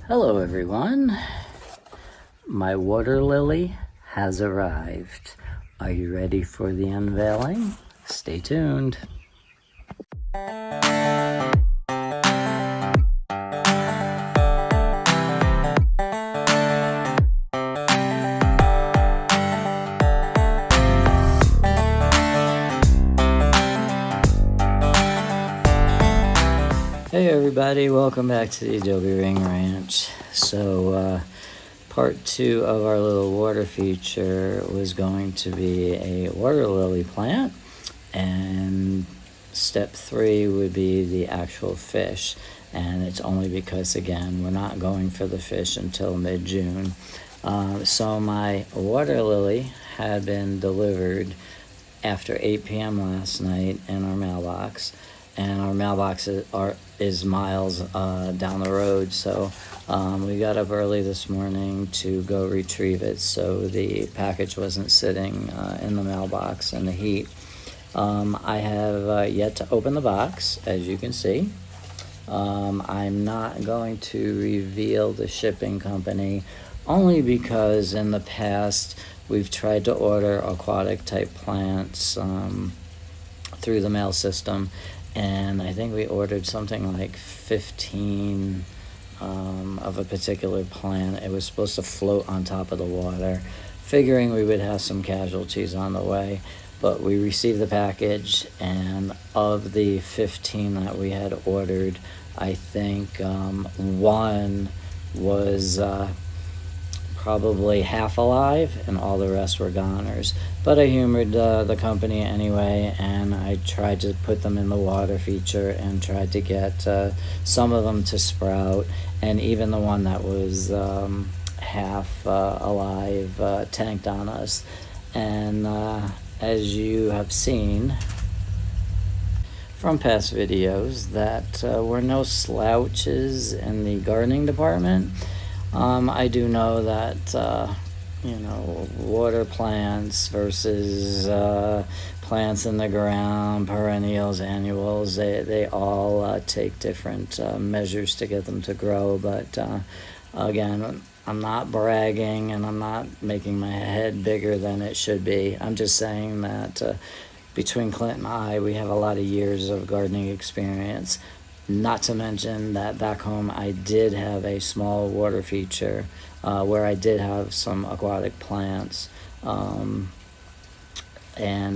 Hello everyone, my water lily has arrived. Are you ready for the unveiling? Stay tuned. Hey everybody, welcome back to the Adobe Ring Ranch. So part 2 of our little water feature was going to be a water lily plant, and step 3 would be the actual fish. And it's only because, again, we're not going for the fish until mid-June. So my water lily had been delivered after 8 p.m. last night in our mailbox, and our mailbox is miles down the road, so we got up early this morning to go retrieve it, so the package wasn't sitting in the mailbox in the heat. I have yet to open the box, as you can see. I'm not going to reveal the shipping company, only because in the past we've tried to order aquatic type plants through the mail system, and I think we ordered something like 15 of a particular plant. It was supposed to float on top of the water, figuring we would have some casualties on the way. But we received the package, and of the 15 that we had ordered, I think one was probably half alive, and all the rest were goners. But I humored the company anyway, and I tried to put them in the water feature and tried to get some of them to sprout, and even the one that was half alive tanked on us. And as you have seen from past videos, that were no slouches in the gardening department. I do know that, water plants versus plants in the ground, perennials, annuals, they all take different measures to get them to grow. But again, I'm not bragging, and I'm not making my head bigger than it should be. I'm just saying that between Clint and I, we have a lot of years of gardening experience. Not to mention that back home I did have a small water feature where I did have some aquatic plants, and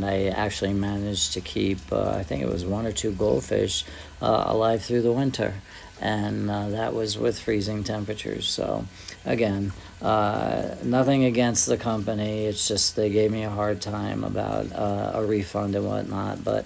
I actually managed to keep, I think it was 1 or 2 goldfish alive through the winter, and that was with freezing temperatures. So again, nothing against the company, it's just they gave me a hard time about a refund and whatnot, but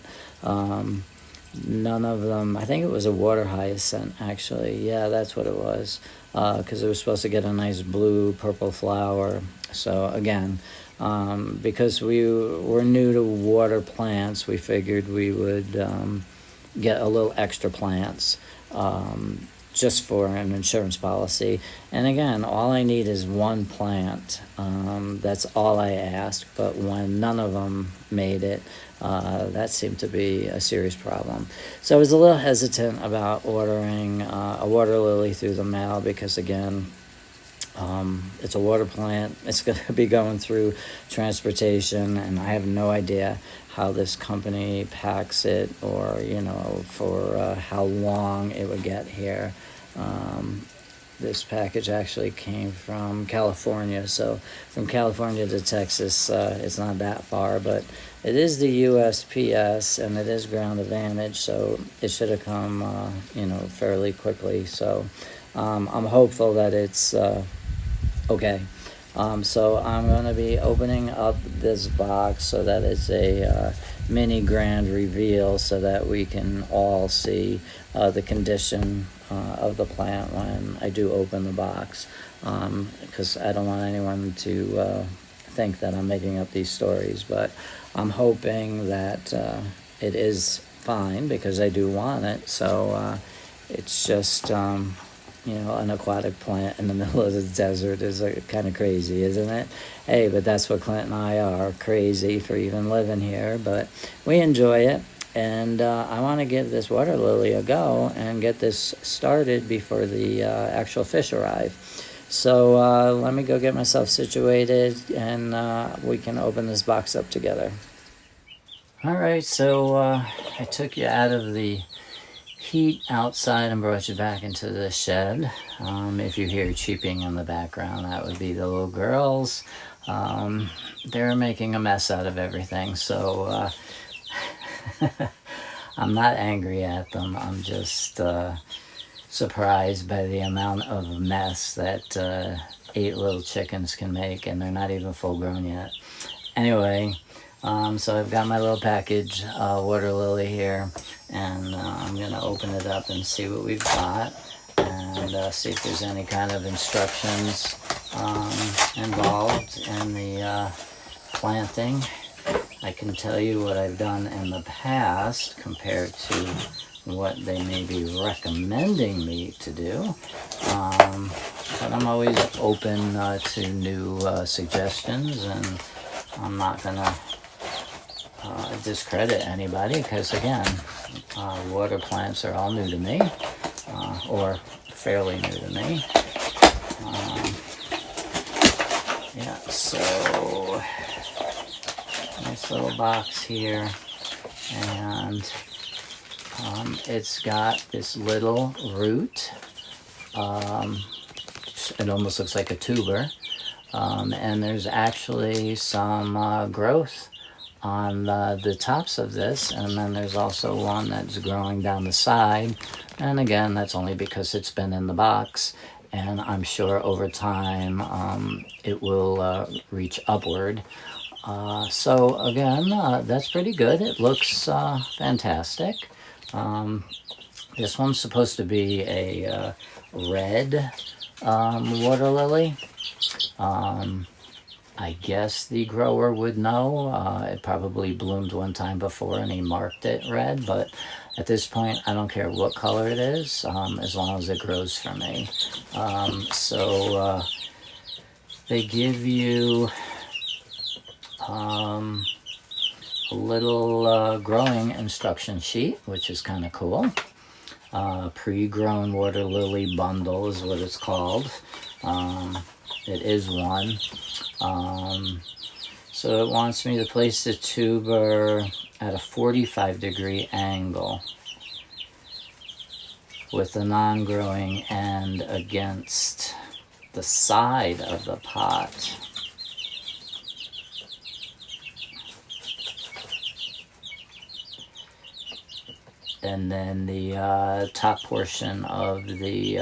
none of them, I think it was a water hyacinth, actually. Yeah, that's what it was, because it was supposed to get a nice blue purple flower. So again, because we were new to water plants, we figured we would get a little extra plants just for an insurance policy. And again, all I need is 1 plant. That's all I asked, but when none of them made it, that seemed to be a serious problem. So I was a little hesitant about ordering a water lily through the mail, because again, it's a water plant. It's going to be going through transportation, and I have no idea how this company packs it, or for how long it would get here. This package actually came from California, so from California to Texas, it's not that far, but it is the USPS, and it is ground advantage, so it should have come fairly quickly. So I'm hopeful that it's okay. So I'm going to be opening up this box so that it's a mini grand reveal, so that we can all see the condition of the plant when I do open the box, because I don't want anyone to think that I'm making up these stories. But I'm hoping that it is fine, because I do want it. So it's just an aquatic plant in the middle of the desert is kind of crazy, isn't it? Hey, but that's what Clint and I are, crazy for even living here, but we enjoy it. And I want to give this water lily a go and get this started before the actual fish arrive. So let me go get myself situated, and we can open this box up together. All right, so I took you out of the heat outside and brought you back into the shed. If you hear cheeping in the background, that would be the little girls. They're making a mess out of everything, so I'm not angry at them. I'm just surprised by the amount of mess that 8 little chickens can make, and they're not even full grown yet. Anyway, so I've got my little package, Water Lily here, and I'm going to open it up and see what we've got, and see if there's any kind of instructions involved in the planting. I can tell you what I've done in the past compared to what they may be recommending me to do. But I'm always open to new suggestions, and I'm not going to discredit anybody, because again, water plants are all new to me, or fairly new to me. Yeah, so nice little box here, and it's got this little root. It almost looks like a tuber, and there's actually some growth on the tops of this, and then there's also one that's growing down the side, and again, that's only because it's been in the box, and I'm sure over time it will reach upward. So again, that's pretty good. It looks fantastic. This one's supposed to be a red water lily. I guess the grower would know. It probably bloomed one time before and he marked it red, but at this point I don't care what color it is, as long as it grows for me. So they give you a little growing instruction sheet, which is kind of cool. Pre-grown water lily bundle is what it's called. It is one. So it wants me to place the tuber at a 45-degree angle with the non-growing end against the side of the pot. And then the top portion of the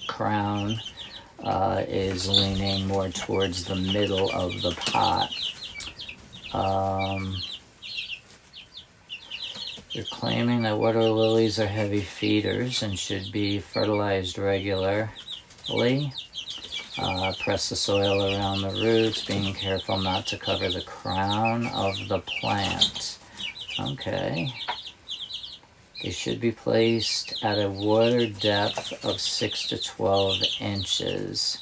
crown is leaning more towards the middle of the pot. They're claiming that water lilies are heavy feeders and should be fertilized regularly. Press the soil around the roots, being careful not to cover the crown of the plant. Okay. They should be placed at a water depth of 6 to 12 inches.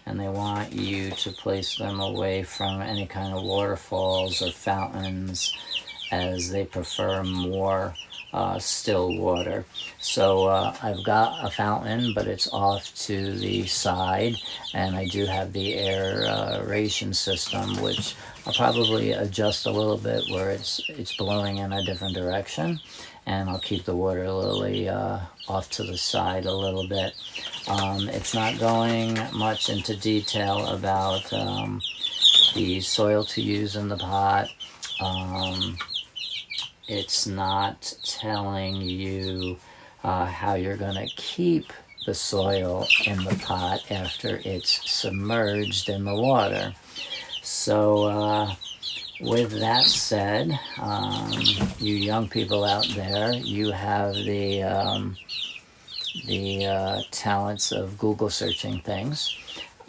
And they want you to place them away from any kind of waterfalls or fountains, as they prefer more still water. So I've got a fountain, but it's off to the side, and I do have the aeration system, which I'll probably adjust a little bit where it's blowing in a different direction, and I'll keep the water lily off to the side a little bit. It's not going much into detail about the soil to use in the pot. It's not telling you how you're going to keep the soil in the pot after it's submerged in the water. So with that said, you young people out there, you have the talents of Google searching things,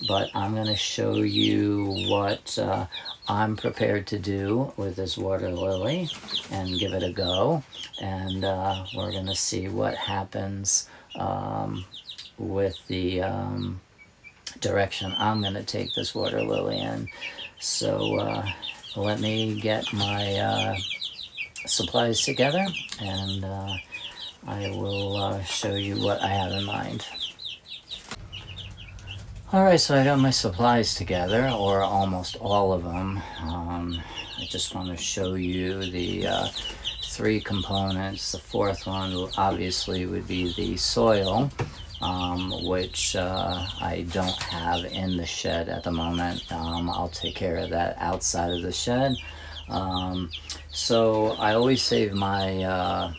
but I'm going to show you what I'm prepared to do with this water lily and give it a go, and we're going to see what happens with the direction I'm going to take this water lily in. So let me get my supplies together, and I will show you what I have in mind. Alright, so I got my supplies together, or almost all of them. I just want to show you the 3 components. The 4th one obviously would be the soil, which I don't have in the shed at the moment. I'll take care of that outside of the shed. So I always save my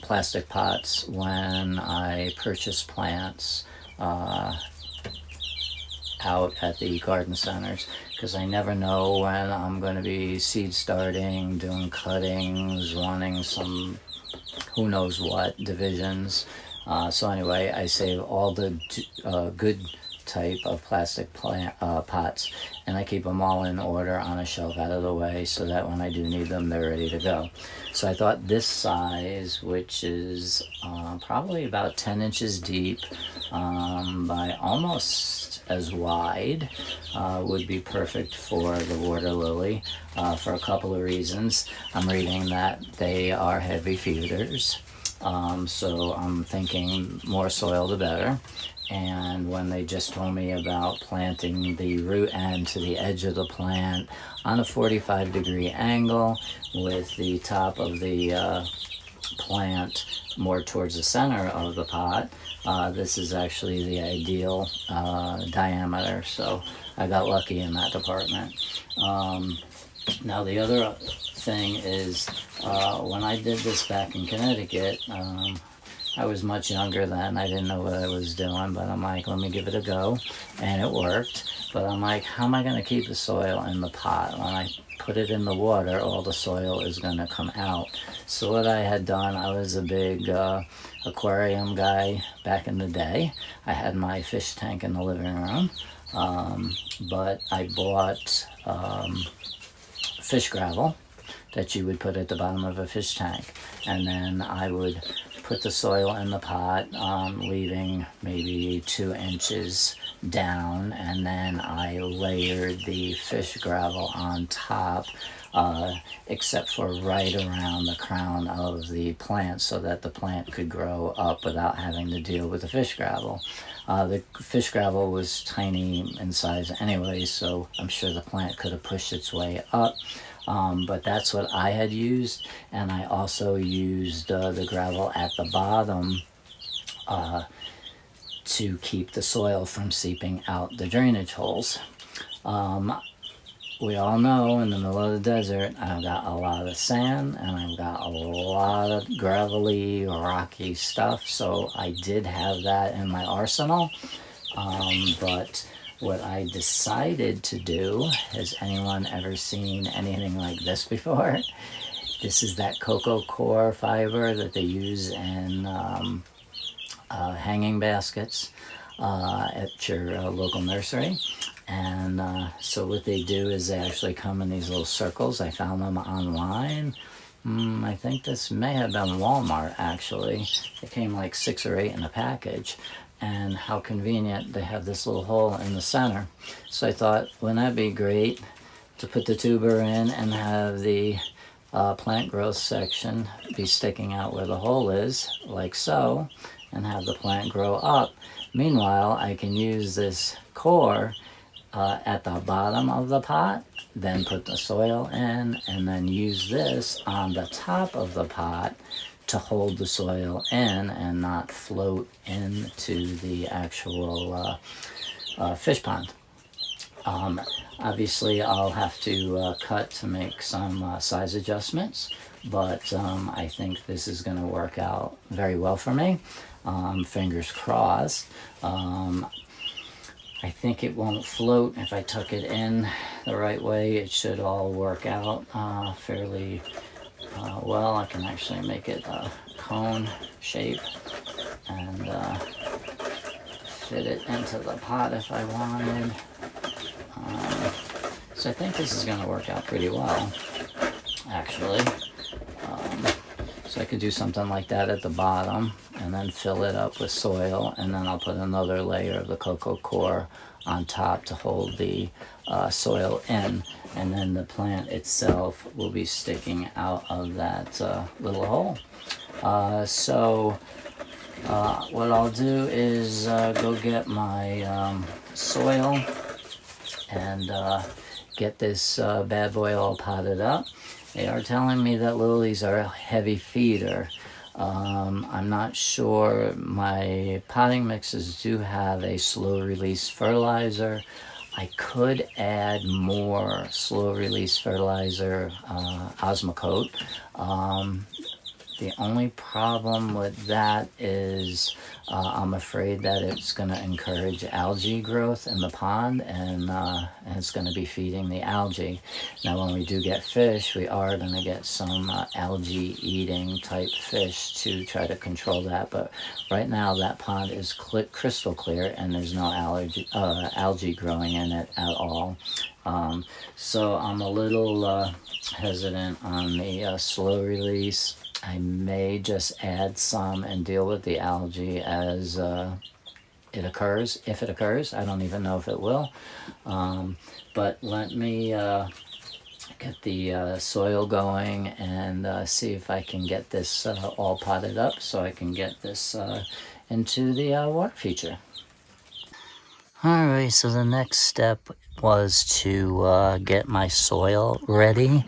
plastic pots when I purchase plants out at the garden centers, because I never know when I'm going to be seed starting, doing cuttings, wanting some who knows what divisions. So anyway, I save all the good type of plastic pots, and I keep them all in order on a shelf out of the way, so that when I do need them, they're ready to go. So I thought this size, which is probably about 10 inches deep by almost as wide, would be perfect for the Water Lily for a couple of reasons. I'm reading that they are heavy feeders, so I'm thinking more soil the better. And when they just told me about planting the root end to the edge of the plant on a 45-degree angle with the top of the plant more towards the center of the pot, this is actually the ideal diameter, so I got lucky in that department. Now the other thing is, when I did this back in Connecticut, I was much younger then. I didn't know what I was doing, but I'm like, let me give it a go, and it worked. But I'm like, how am I going to keep the soil in the pot? When I put it in the water, all the soil is going to come out. So what I had done, I was a big aquarium guy back in the day. I had my fish tank in the living room, but I bought fish gravel that you would put at the bottom of a fish tank, and then I would put the soil in the pot, leaving maybe 2 inches down, and then I layered the fish gravel on top, except for right around the crown of the plant, so that the plant could grow up without having to deal with the fish gravel. The fish gravel was tiny in size anyway, so I'm sure the plant could have pushed its way up. But that's what I had used, and I also used the gravel at the bottom to keep the soil from seeping out the drainage holes. We all know in the middle of the desert, I've got a lot of sand and I've got a lot of gravelly, rocky stuff, so I did have that in my arsenal. But what I decided to do, has anyone ever seen anything like this before? This is that cocoa core fiber that they use in hanging baskets at your local nursery. And so what they do is they actually come in these little circles. I found them online. I think this may have been Walmart, actually. It came like 6 or 8 in a package. And how convenient, they have this little hole in the center. So I thought, wouldn't that be great to put the tuber in and have the plant growth section be sticking out where the hole is, like so, and have the plant grow up. Meanwhile, I can use this core at the bottom of the pot, then put the soil in, and then use this on the top of the pot to hold the soil in and not float into the actual fish pond. Obviously, I'll have to cut to make some size adjustments, but I think this is going to work out very well for me. Fingers crossed. I think it won't float if I tuck it in the right way. It should all work out fairly well. I can actually make it a cone shape and fit it into the pot if I wanted. So I think this is going to work out pretty well, actually. So I could do something like that at the bottom and then fill it up with soil, and then I'll put another layer of the cocoa coir on top to hold the soil in, and then the plant itself will be sticking out of that little hole. What I'll do is go get my soil and get this bad boy all potted up. They are telling me that lilies are a heavy feeder. I'm not sure. My potting mixes do have a slow release fertilizer. I could add more slow release fertilizer, Osmocote. The only problem with that is I'm afraid that it's going to encourage algae growth in the pond, and it's going to be feeding the algae. Now, when we do get fish, we are going to get some algae eating type fish to try to control that. But right now, that pond is crystal clear, and there's no algae growing in it at all. So I'm a little hesitant on the slow release. I may just add some and deal with the algae as it occurs, if it occurs. I don't even know if it will. But let me get the soil going and see if I can get this all potted up so I can get this into the water feature. Alright, so the next step was to get my soil ready.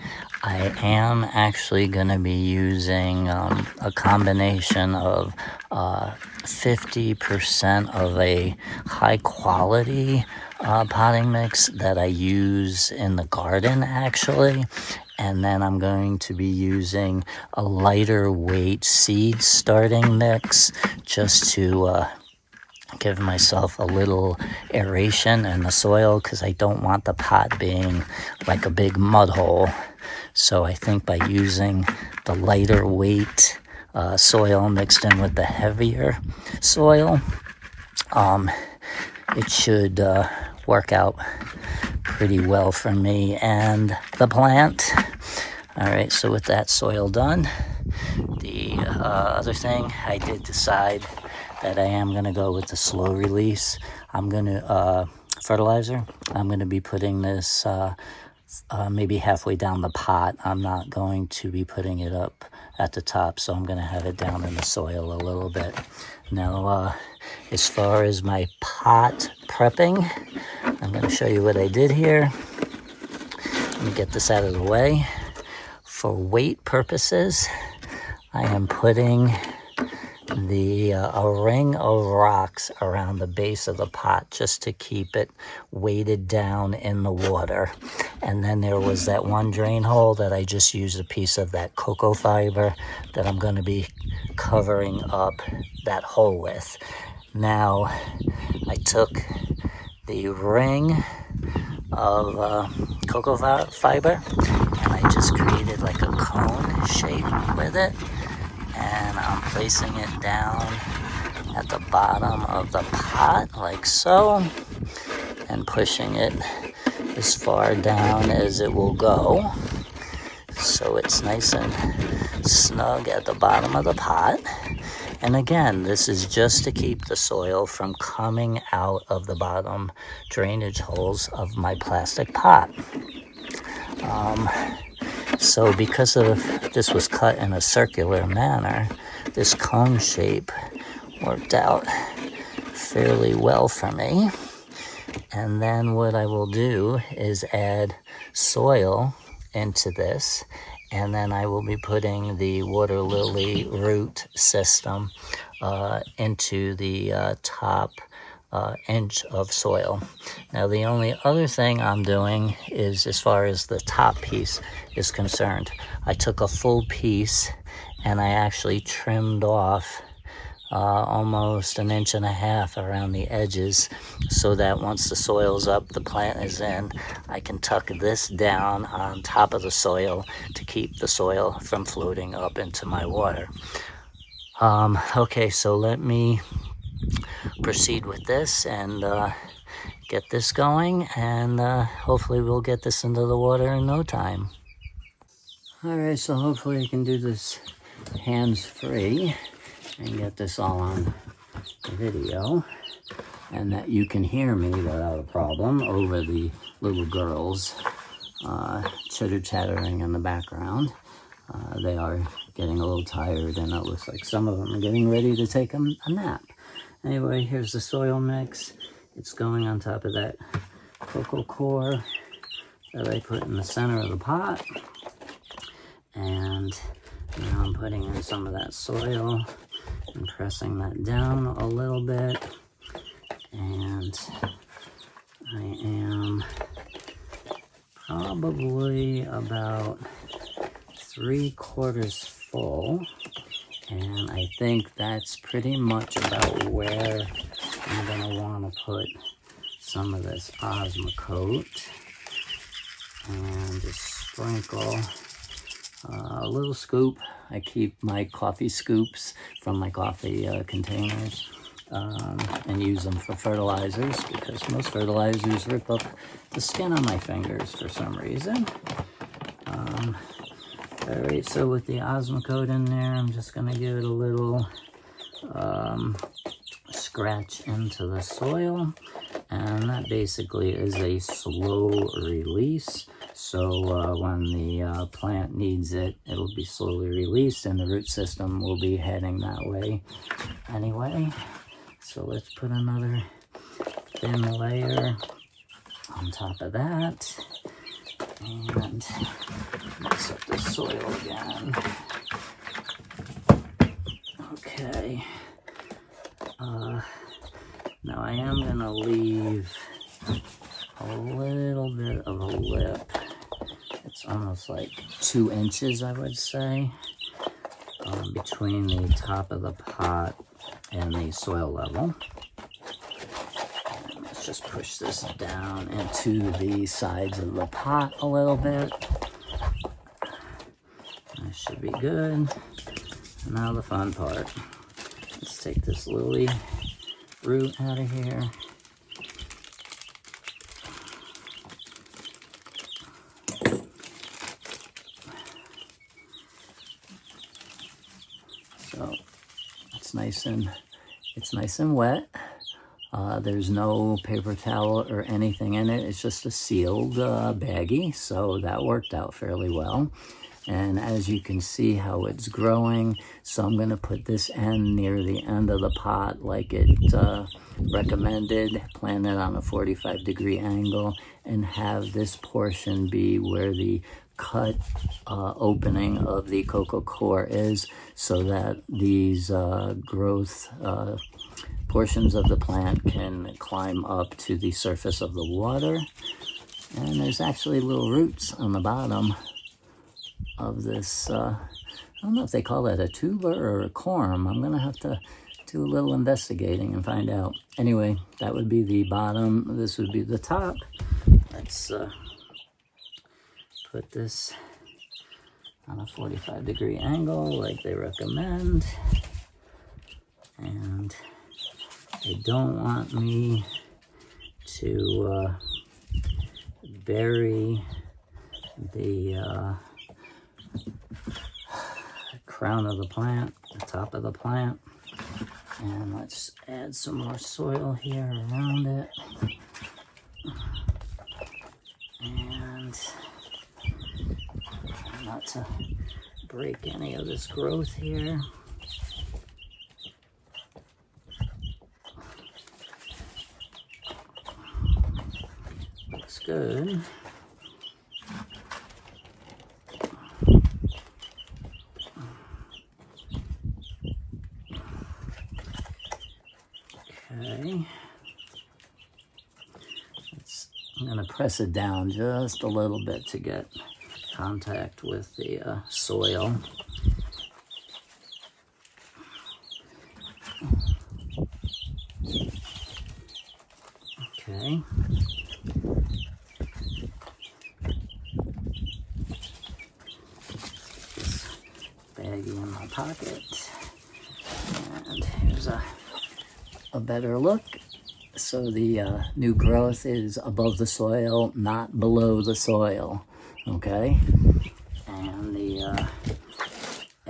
I am actually going to be using a combination of 50% of a high quality potting mix that I use in the garden actually. And then I'm going to be using a lighter weight seed starting mix just to give myself a little aeration in the soil, because I don't want the pot being like a big mud hole. So I think by using the lighter weight soil mixed in with the heavier soil, it should work out pretty well for me and the plant. All right, so with that soil done, the other thing, I did decide that I am going to go with the slow release. I'm going to fertilizer. I'm going to be putting this maybe halfway down the pot. I'm not going to be putting it up at the top, so I'm going to have it down in the soil a little bit. Now, as far as my pot prepping, I'm going to show you what I did here. Let me get this out of the way. For weight purposes, I am putting a ring of rocks around the base of the pot just to keep it weighted down in the water. And then there was that one drain hole that I just used a piece of that cocoa fiber that I'm going to be covering up that hole with. Now, I took the ring of cocoa fiber and I just created like a cone shape with it. And I'm placing it down at the bottom of the pot like so, and pushing it as far down as it will go, so it's nice and snug at the bottom of the pot. And again, this is just to keep the soil from coming out of the bottom drainage holes of my plastic pot. So because of this was cut in a circular manner, this cone shape worked out fairly well for me. And then what I will do is add soil into this, and then I will be putting the Water Lilly root system into the top inch of soil. Now, the only other thing I'm doing is, as far as the top piece is concerned, I took a full piece and I actually trimmed off almost 1.5 inches around the edges, so that once the soil's up, the plant is in, I can tuck this down on top of the soil to keep the soil from floating up into my water. Okay, so let me proceed with this and get this going, and hopefully we'll get this into the water in no time. All right, so hopefully I can do this hands-free and get this all on video, and that you can hear me without a problem over the little girls chitter-chattering in the background. They are getting a little tired, and it looks like some of them are getting ready to take a nap. Anyway, here's the soil mix. It's going on top of that cocoa core that I put in the center of the pot. And now I'm putting in some of that soil and pressing that down a little bit. And I am probably about 3/4 full. And I think that's pretty much about where I'm gonna wanna put some of this Osmocote. And just sprinkle a little scoop. I keep my coffee scoops from my coffee containers and use them for fertilizers, because most fertilizers rip up the skin on my fingers for some reason. All right, so with the Osmocote in there, I'm just gonna give it a little scratch into the soil, and that basically is a slow release. So when the plant needs it, it'll be slowly released, and the root system will be heading that way anyway. So let's put another thin layer on top of that, and mix up the soil again. Okay. Now I am gonna leave a little bit of a lip. It's almost like 2 inches, I would say, between the top of the pot and the soil level. And let's just push this down into the sides of the pot a little bit. That should be good. Now the fun part. Let's take this lily root out of here. So it's nice and wet. There's no paper towel or anything in it. It's just a sealed baggie, so that worked out fairly well. And as you can see how it's growing, so I'm going to put this end near the end of the pot like it recommended, plant it on a 45-degree angle, and have this portion be where the cut opening of the cocoa core is, so that these growth portions of the plant can climb up to the surface of the water. And there's actually little roots on the bottom of this, I don't know if they call that a tuber or a corm. I'm gonna have to do a little investigating and find out. Anyway, that would be the bottom, this would be the top. Let's put this on a 45-degree angle like they recommend. And they don't want me to bury the crown of the plant, the top of the plant. And let's add some more soil here around it. And not to break any of this growth here. Looks good. Okay. I'm going to press it down just a little bit to get contact with the soil. Okay. This baggie in my pocket. And here's a better look. So the new growth is above the soil, not below the soil. Okay. And the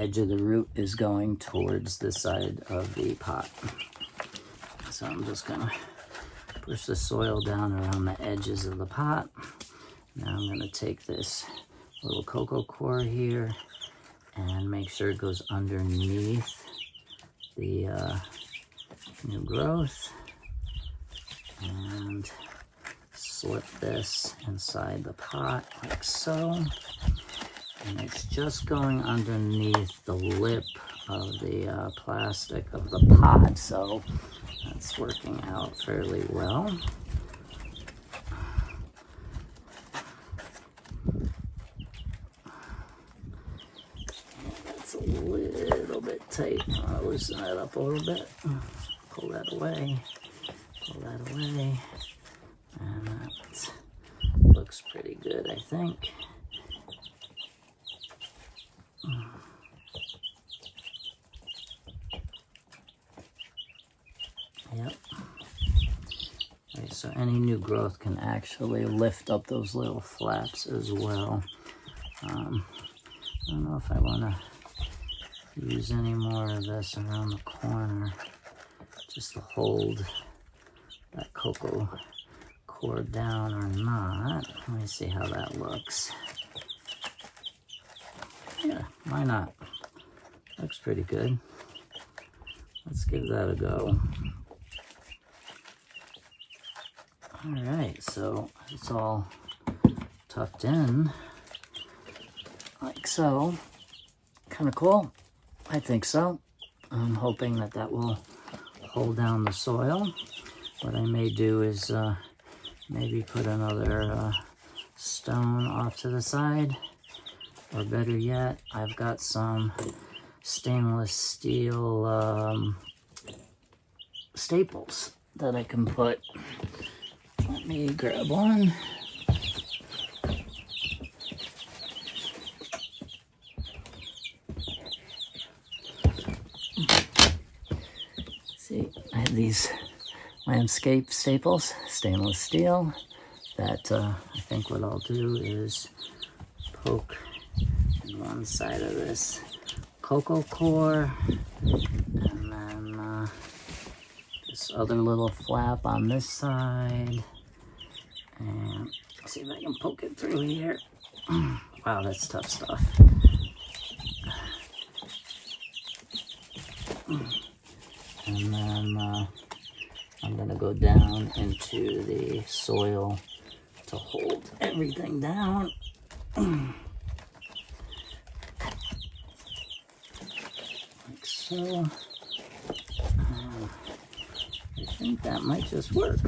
edge of the root is going towards the side of the pot. So I'm just gonna push the soil down around the edges of the pot. Now I'm gonna take this little cocoa core here and make sure it goes underneath the new growth, and slip this inside the pot like so. And it's just going underneath the lip of the plastic of the pot, so that's working out fairly well. That's a little bit tight. I'll loosen that up a little bit. Pull that away. Pull that away. And that looks pretty good, I think. Yep. Okay, so any new growth can actually lift up those little flaps as well. I don't know if I want to use any more of this around the corner just to hold that cocoa core down or not. Let me see how that looks. Yeah, why not? Looks pretty good. Let's give that a go. Alright, so it's all tucked in like so. Kind of cool. I think so. I'm hoping that that will hold down the soil. What I may do is maybe put another stone off to the side, or better yet, I've got some stainless steel staples that I can put. Let me grab one. See, I have these landscape staples, stainless steel, that I think what I'll do is poke in one side of this cocoa core, and then this other little flap on this side, and see if I can poke it through here. Wow, that's tough stuff. And then I'm gonna go down into the soil to hold everything down. Like so. I think that might just work.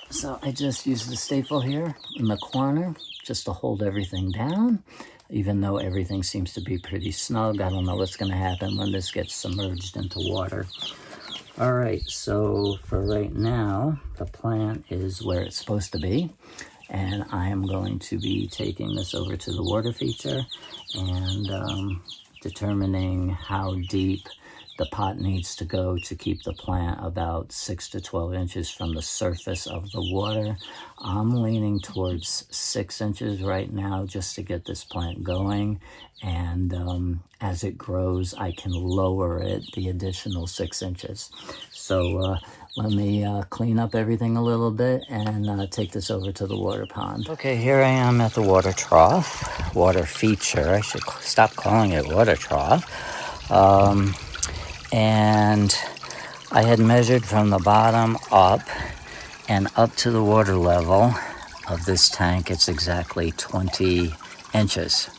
So I just used the staple here in the corner just to hold everything down, even though everything seems to be pretty snug. I don't know what's going to happen when this gets submerged into water. All right, so for right now, the plant is where it's supposed to be. And I am going to be taking this over to the water feature and determining how deep the pot needs to go to keep the plant about 6 to 12 inches from the surface of the water. I'm leaning towards 6 inches right now just to get this plant going. And as it grows, I can lower it the additional 6 inches. So let me clean up everything a little bit and take this over to the water pond. Okay, here I am at the water trough, water feature. I should stop calling it water trough. And I had measured from the bottom up and up to the water level of this tank. It's exactly 20 inches.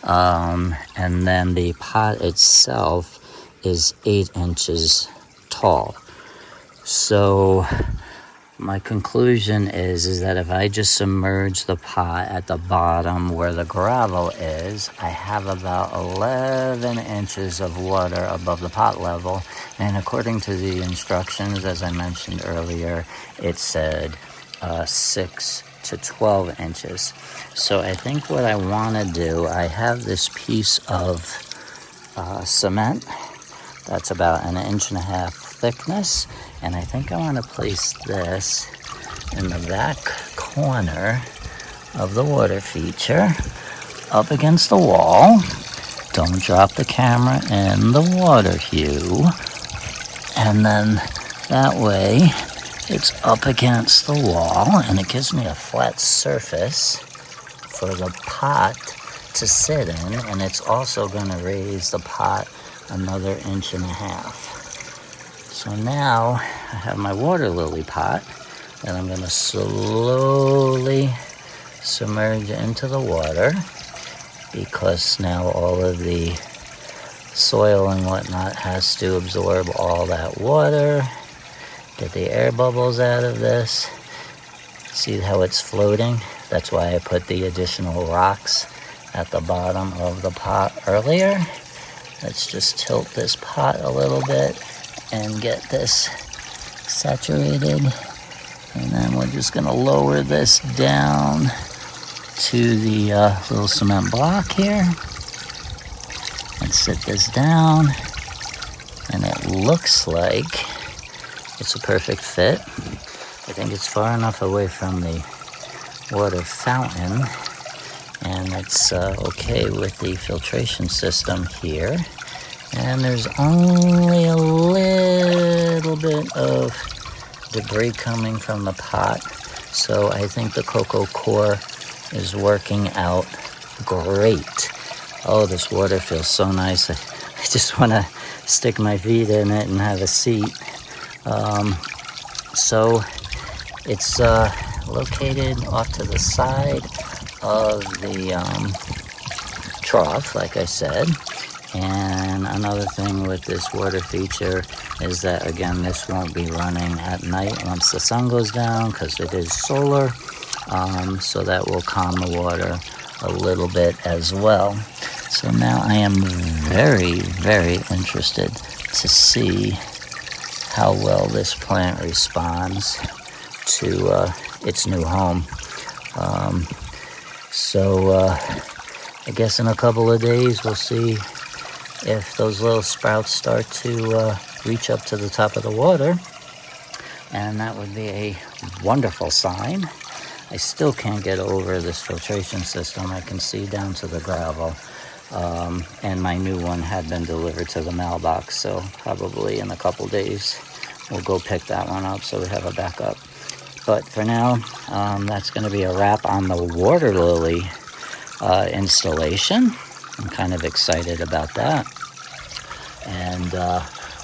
And then the pot itself is 8 inches tall. So my conclusion is that if I just submerge the pot at the bottom where the gravel is, I have about 11 inches of water above the pot level. And according to the instructions, as I mentioned earlier, it said 6 to 12 inches. So I think what I want to do, I have this piece of cement that's about 1.5 inches thickness, and I think I want to place this in the back corner of the water feature. up against the wall. Don't drop the camera in the water, Hugh. And then that way it's up against the wall and it gives me a flat surface for the pot to sit in, and it's also going to raise the pot another 1.5 inches. So now I have my water lily pot that I'm going to slowly submerge into the water, because now all of the soil and whatnot has to absorb all that water, get the air bubbles out of this. See how it's floating? That's why I put the additional rocks at the bottom of the pot earlier. Let's just tilt this pot a little bit and get this saturated. And then we're just gonna lower this down to the little cement block here. And sit this down. And it looks like it's a perfect fit. I think it's far enough away from the water fountain, and it's okay with the filtration system here. And there's only a little bit of debris coming from the pot, so I think the cocoa core is working out great. Oh, this water feels so nice. I just want to stick my feet in it and have a seat. So it's located off to the side of the trough, like I said. And another thing with this water feature is that, again, this won't be running at night once the sun goes down, because it is solar. So that will calm the water a little bit as well. So now I am very, very interested to see how well this plant responds to its new home. I guess in a couple of days we'll see if those little sprouts start to reach up to the top of the water, and that would be a wonderful sign. I still can't get over this filtration system. I can see down to the gravel, and my new one had been delivered to the mailbox, so probably in a couple days we'll go pick that one up so we have a backup. But for now, that's going to be a wrap on the water lily installation. I'm kind of excited about that, and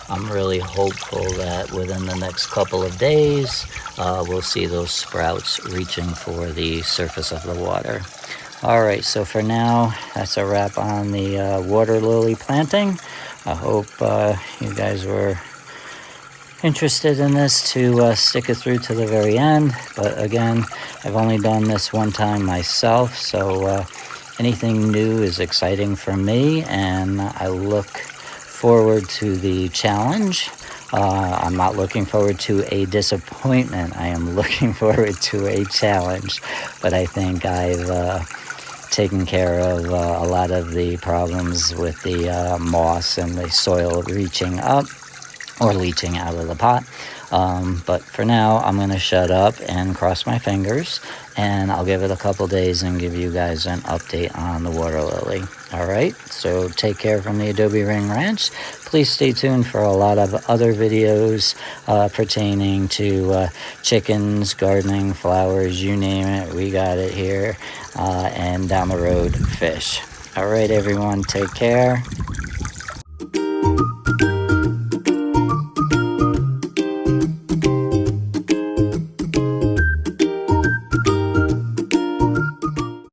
I'm really hopeful that within the next couple of days we'll see those sprouts reaching for the surface of the water. All right, so for now, that's a wrap on the water lily planting. I hope you guys were interested in this to stick it through to the very end. But again, I've only done this one time myself, so anything new is exciting for me, and I look forward to the challenge. I'm not looking forward to a disappointment. I am looking forward to a challenge, but I think I've taken care of a lot of the problems with the moss and the soil reaching up or leaching out of the pot. But for now, I'm going to shut up and cross my fingers, and I'll give it a couple days and give you guys an update on the water lily. All right, so take care from the Adobe Ring Ranch. Please stay tuned for a lot of other videos pertaining to chickens, gardening, flowers, you name it. We got it here, and down the road, fish. All right, everyone, take care.